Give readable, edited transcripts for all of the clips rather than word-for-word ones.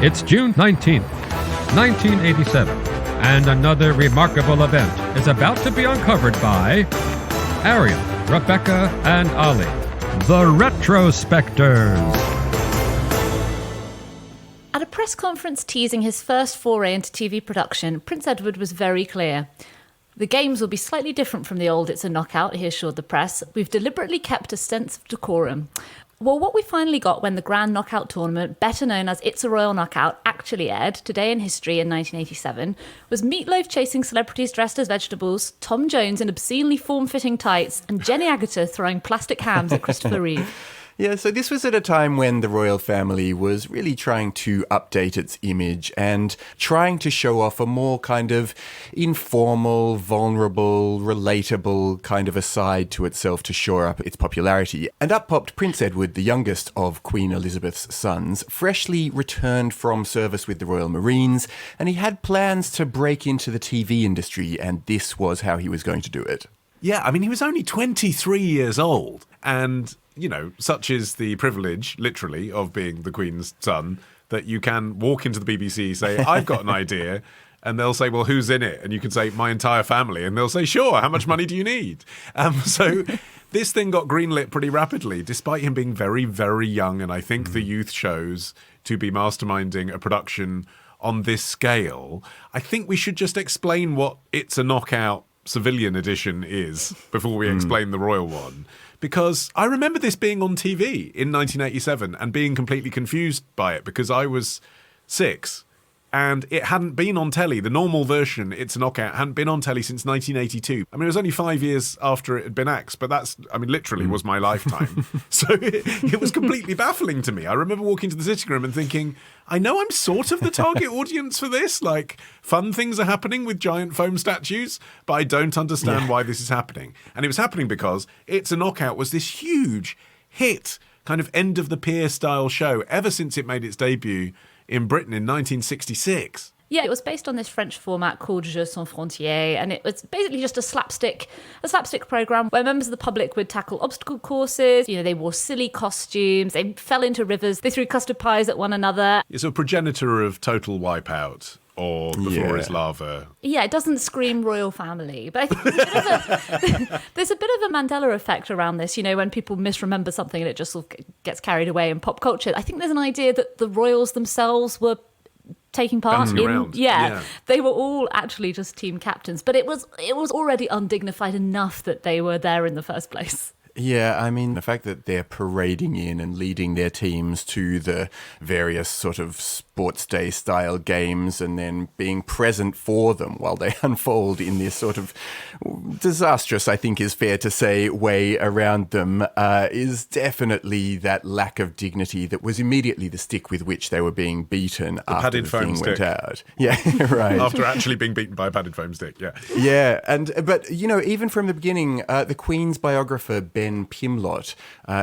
It's June 19th, 1987, and another remarkable event is about to be uncovered by Arion, Rebecca, and Olly, the Retrospectors. At a press conference teasing his first foray into TV production, Prince Edward was very clear. The games will be slightly different from the old It's a Knockout, he assured the press. We've deliberately kept a sense of decorum. Well, what we finally got when the Grand Knockout Tournament, better known as It's a Royal Knockout, actually aired, Today in History in 1987, was Meatloaf chasing celebrities dressed as vegetables, Tom Jones in obscenely form-fitting tights, and Jenny Agutter throwing plastic hams at Christopher Reeve. Yeah, so this was at a time when the royal family was really trying to update its image and trying to show off a more kind of informal, vulnerable, relatable kind of a side to itself to shore up its popularity. And up popped Prince Edward, the youngest of Queen Elizabeth's sons, freshly returned from service with the Royal Marines, and he had plans to break into the TV industry, and this was how he was going to do it. Yeah, I mean, he was only 23 years old, and you know, such is the privilege, literally, of being the Queen's son, that you can walk into the BBC, say, I've got an idea, and they'll say, well, who's in it? And you can say, my entire family. And they'll say, sure, how much money do you need? So this thing got greenlit pretty rapidly, despite him being very, very young. And I think the youth chose to be masterminding a production on this scale. I think we should just explain what It's a Knockout civilian edition is before we explain the royal one. Because I remember this being on TV in 1987 and being completely confused by it because I was 6 and it hadn't been on telly. The normal version, It's a Knockout, hadn't been on telly since 1982. I mean, it was only 5 years after it had been axed, but that's, I mean, literally was my lifetime. So it was completely baffling to me. I remember walking to the sitting room and thinking, I know I'm sort of the target audience for this. Like, fun things are happening with giant foam statues, but I don't understand why this is happening. And it was happening because It's a Knockout was this huge hit, kind of end of the pier style show ever since it made its debut in Britain in 1966. Yeah, it was based on this French format called Jeux sans frontières, and it was basically just a slapstick program where members of the public would tackle obstacle courses. You know, they wore silly costumes, they fell into rivers, they threw custard pies at one another. It's a progenitor of Total Wipeout or The Floor is Lava. Yeah, it doesn't scream royal family, but I think there's a bit of a Mandela effect around this, you know, when people misremember something and it just sort of gets carried away in pop culture. I think there's an idea that the royals themselves were taking part in they were all actually just team captains, but it was already undignified enough that they were there in the first place. Yeah, I mean, the fact that they're parading in and leading their teams to the various sort of sports day style games and then being present for them while they unfold in this sort of disastrous, I think is fair to say, way around them is definitely that lack of dignity that was immediately the stick with which they were being beaten after the thing went out. Yeah, right. After actually being beaten by a padded foam stick, yeah. Yeah, but, you know, even from the beginning, the Queen's biographer, Ben Pimlott,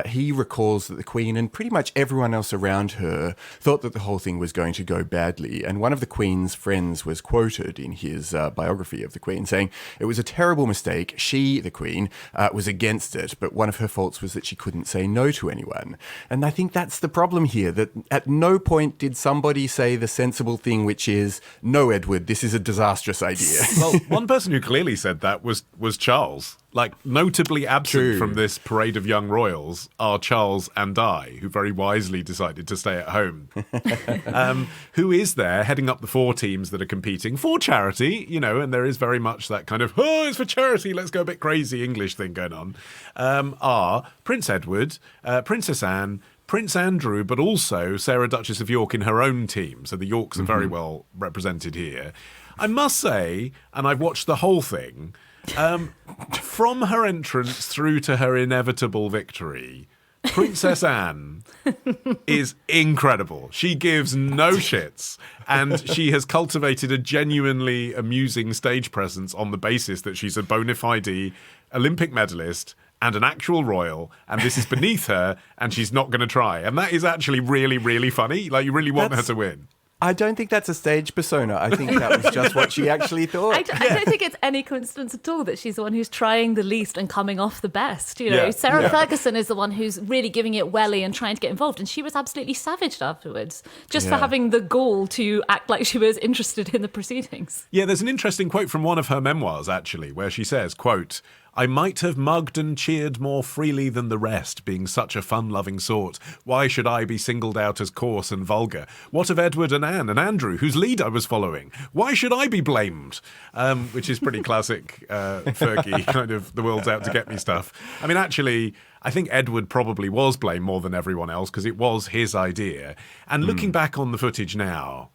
he recalls that the Queen and pretty much everyone else around her thought that the whole thing was going to go badly. And one of the Queen's friends was quoted in his biography of the Queen saying, it was a terrible mistake. She, the Queen, was against it, but one of her faults was that she couldn't say no to anyone. And I think that's the problem here, that at no point did somebody say the sensible thing, which is, no, Edward, this is a disastrous idea. Well, one person who clearly said that was Charles. Like, notably absent from this parade of young royals are Charles and Di, who very wisely decided to stay at home. Who is there heading up the 4 teams that are competing for charity, you know, and there is very much that kind of, oh, it's for charity, let's go a bit crazy English thing going on, are Prince Edward, Princess Anne, Prince Andrew, but also Sarah, Duchess of York in her own team. So the Yorks are very well represented here. I must say, and I've watched the whole thing, from her entrance through to her inevitable victory, Princess Anne is incredible. She gives no shits, and she has cultivated a genuinely amusing stage presence on the basis that she's a bona fide Olympic medalist and an actual royal, and this is beneath her, and she's not going to try. And that is actually really, really funny. Like, you really want her to win. I don't think that's a stage persona. I think that was just what she actually thought. I don't think it's any coincidence at all that she's the one who's trying the least and coming off the best. You know, Yeah. Sarah Ferguson is the one who's really giving it welly and trying to get involved, and she was absolutely savaged afterwards, just for having the gall to act like she was interested in the proceedings. Yeah, there's an interesting quote from one of her memoirs, actually, where she says, quote, "I might have mugged and cheered more freely than the rest, being such a fun-loving sort. Why should I be singled out as coarse and vulgar? What of Edward and Anne and Andrew, whose lead I was following? Why should I be blamed?" Which is pretty classic Fergie, kind of the world's out to get me stuff. I mean, actually, I think Edward probably was blamed more than everyone else because it was his idea. And looking back on the footage now,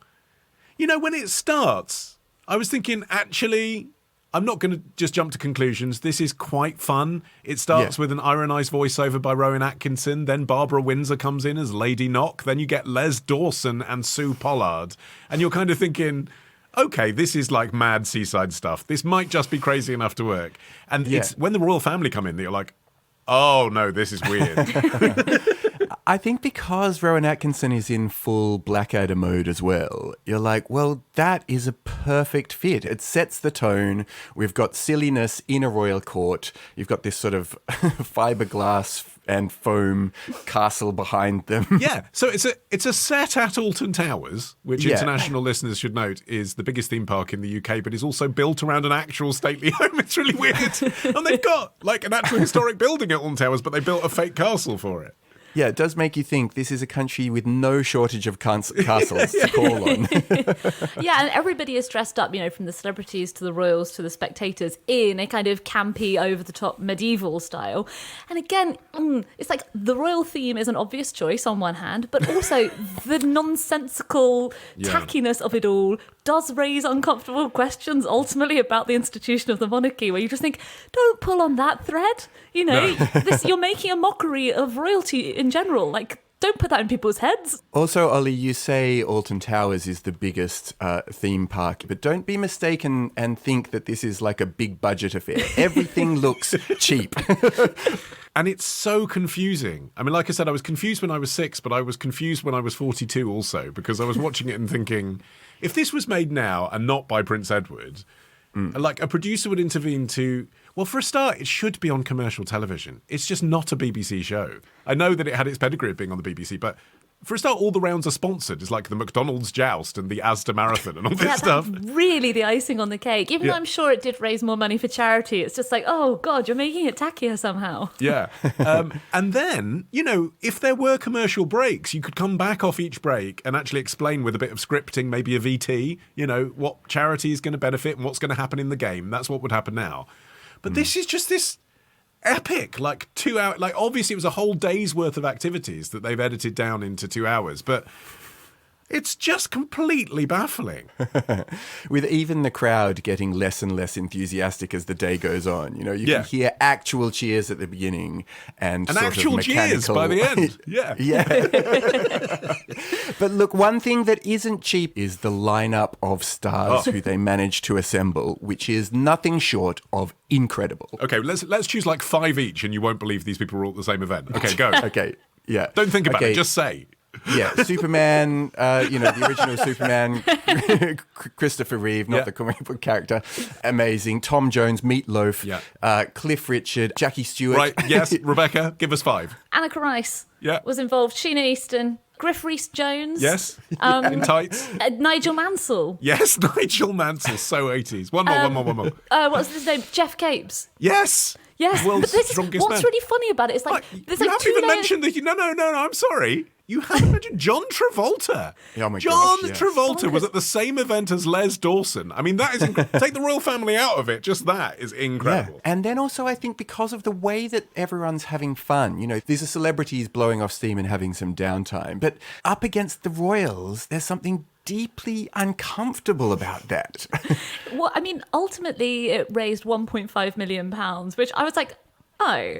you know, when it starts, I was thinking, actually, I'm not going to just jump to conclusions. This is quite fun. It starts with an ironised voiceover by Rowan Atkinson. Then Barbara Windsor comes in as Lady Knock. Then you get Les Dawson and Sue Pollard. And you're kind of thinking, okay, this is like mad seaside stuff. This might just be crazy enough to work. And it's when the royal family come in that you're like, oh, no, this is weird. I think because Rowan Atkinson is in full Blackadder mode as well, you're like, well, that is a perfect fit. It sets the tone. We've got silliness in a royal court. You've got this sort of fiberglass and foam castle behind them. Yeah, so it's a set at Alton Towers, which international listeners should note is the biggest theme park in the UK, but is also built around an actual stately home. It's really weird. And they've got like an actual historic building at Alton Towers, but they built a fake castle for it. Yeah, it does make you think this is a country with no shortage of castles to call on. Yeah, and everybody is dressed up, you know, from the celebrities to the royals to the spectators in a kind of campy, over-the-top medieval style. And again, it's like the royal theme is an obvious choice on one hand, but also the nonsensical tackiness of it all does raise uncomfortable questions ultimately about the institution of the monarchy, where you just think, don't pull on that thread. You know, you're making a mockery of royalty in general. Like, don't put that in people's heads. Also, Olly, you say Alton Towers is the biggest theme park, but don't be mistaken and think that this is like a big budget affair. Everything looks cheap. And it's so confusing. I mean, like I said, I was confused when I was 6, but I was confused when I was 42 also, because I was watching it and thinking, if this was made now and not by Prince Edward, like a producer would intervene to, well, for a start, it should be on commercial television. It's just not a BBC show. I know that it had its pedigree of being on the BBC, but for a start, all the rounds are sponsored. It's like the McDonald's Joust and the Asda Marathon and all this stuff. That's really the icing on the cake. Even though I'm sure it did raise more money for charity, it's just like, oh, God, you're making it tackier somehow. Yeah. And then, you know, if there were commercial breaks, you could come back off each break and actually explain with a bit of scripting, maybe a VT, you know, what charity is going to benefit and what's going to happen in the game. That's what would happen now. But this is just this epic, like 2 hour, like obviously it was a whole day's worth of activities that they've edited down into 2 hours, but it's just completely baffling. With even the crowd getting less and less enthusiastic as the day goes on. You know, you can hear actual cheers at the beginning and sort actual of mechanical cheers by the end. Yeah. But look, one thing that isn't cheap is the lineup of stars who they managed to assemble, which is nothing short of incredible. Okay, let's choose like 5 each and you won't believe these people were all at the same event. Okay, go. Okay, yeah. Don't think about it, just say. Yeah, Superman, the original Superman, Christopher Reeve, not the comic book character. Amazing. Tom Jones, Meat Loaf, Cliff Richard, Jackie Stewart. Right, yes, Rebecca, give us 5. Annika Rice was involved. Sheena Easton. Griff Rhys-Jones. Yes, in tights. Nigel Mansell. Yes, Nigel Mansell, so 80s. One more. What's his name? Jeff Capes. Yes. Yes, World's but this is, strongest what's man. really funny about it is like there's you like haven't 2 even layers. mentioned that. No, I'm sorry. You haven't mentioned John Travolta. Oh my John gosh, yes. Travolta was at the same event as Les Dawson. I mean, that is take the royal family out of it. Just that is incredible. Yeah. And then also I think because of the way that everyone's having fun, you know, these are celebrities blowing off steam and having some downtime. But up against the royals, there's something deeply uncomfortable about that. Well, I mean, ultimately it raised £1.5 million, which I was like, oh,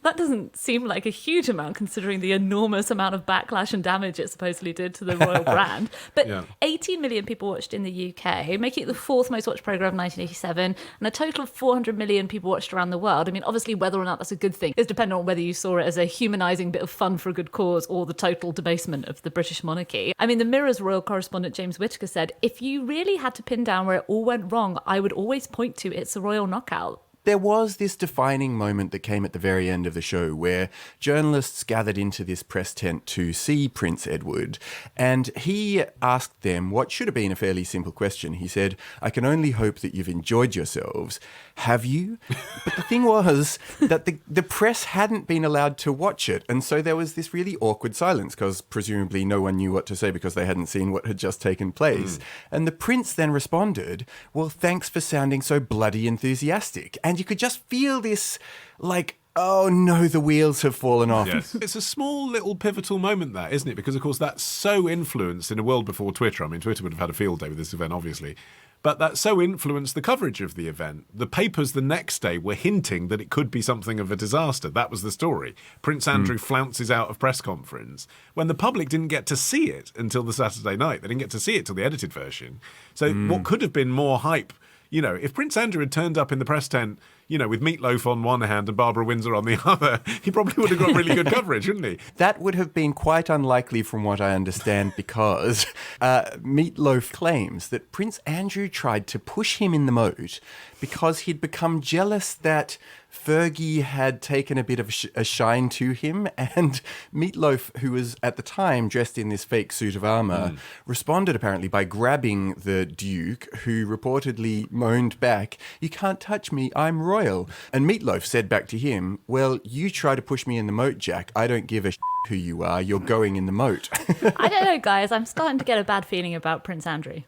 That doesn't seem like a huge amount considering the enormous amount of backlash and damage it supposedly did to the royal brand. But 18 million people watched in the UK, making it the fourth most watched programme of 1987, and a total of 400 million people watched around the world. I mean, obviously, whether or not that's a good thing is dependent on whether you saw it as a humanising bit of fun for a good cause or the total debasement of the British monarchy. I mean, the Mirror's royal correspondent James Whittaker said, if you really had to pin down where it all went wrong, I would always point to It's a Royal Knockout. There was this defining moment that came at the very end of the show where journalists gathered into this press tent to see Prince Edward, and he asked them what should have been a fairly simple question. He said, I can only hope that you've enjoyed yourselves. Have you? But the thing was that the press hadn't been allowed to watch it, and so there was this really awkward silence because presumably no one knew what to say because they hadn't seen what had just taken place. And the prince then responded, well, thanks for sounding so bloody enthusiastic. And you could just feel this, like, oh no, the wheels have fallen off. Yes. It's a small little pivotal moment, that, isn't it? Because, of course, that's so influenced in a world before Twitter. I mean, Twitter would have had a field day with this event, obviously. But that so influenced the coverage of the event. The papers the next day were hinting that it could be something of a disaster. That was the story. Prince Andrew flounces out of press conference when the public didn't get to see it until the Saturday night. They didn't get to see it till the edited version. So what could have been more hype, you know, if Prince Andrew had turned up in the press tent, you know, with Meatloaf on one hand and Barbara Windsor on the other, he probably would have got really good coverage, wouldn't he? That would have been quite unlikely from what I understand because Meatloaf claims that Prince Andrew tried to push him in the moat because he'd become jealous that Fergie had taken a bit of a shine to him, and Meatloaf, who was at the time dressed in this fake suit of armour, responded apparently by grabbing the Duke, who reportedly moaned back, "You can't touch me, I'm royal." And Meatloaf said back to him, "Well, you try to push me in the moat, Jack. I don't give a who you are. You're going in the moat." I don't know, guys. I'm starting to get a bad feeling about Prince Andrew.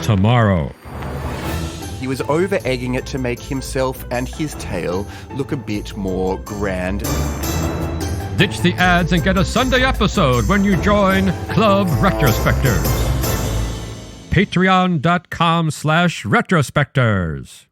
Tomorrow. He was over-egging it to make himself and his tail look a bit more grand. Ditch the ads and get a Sunday episode when you join Club Retrospectors. Patreon.com/Retrospectors.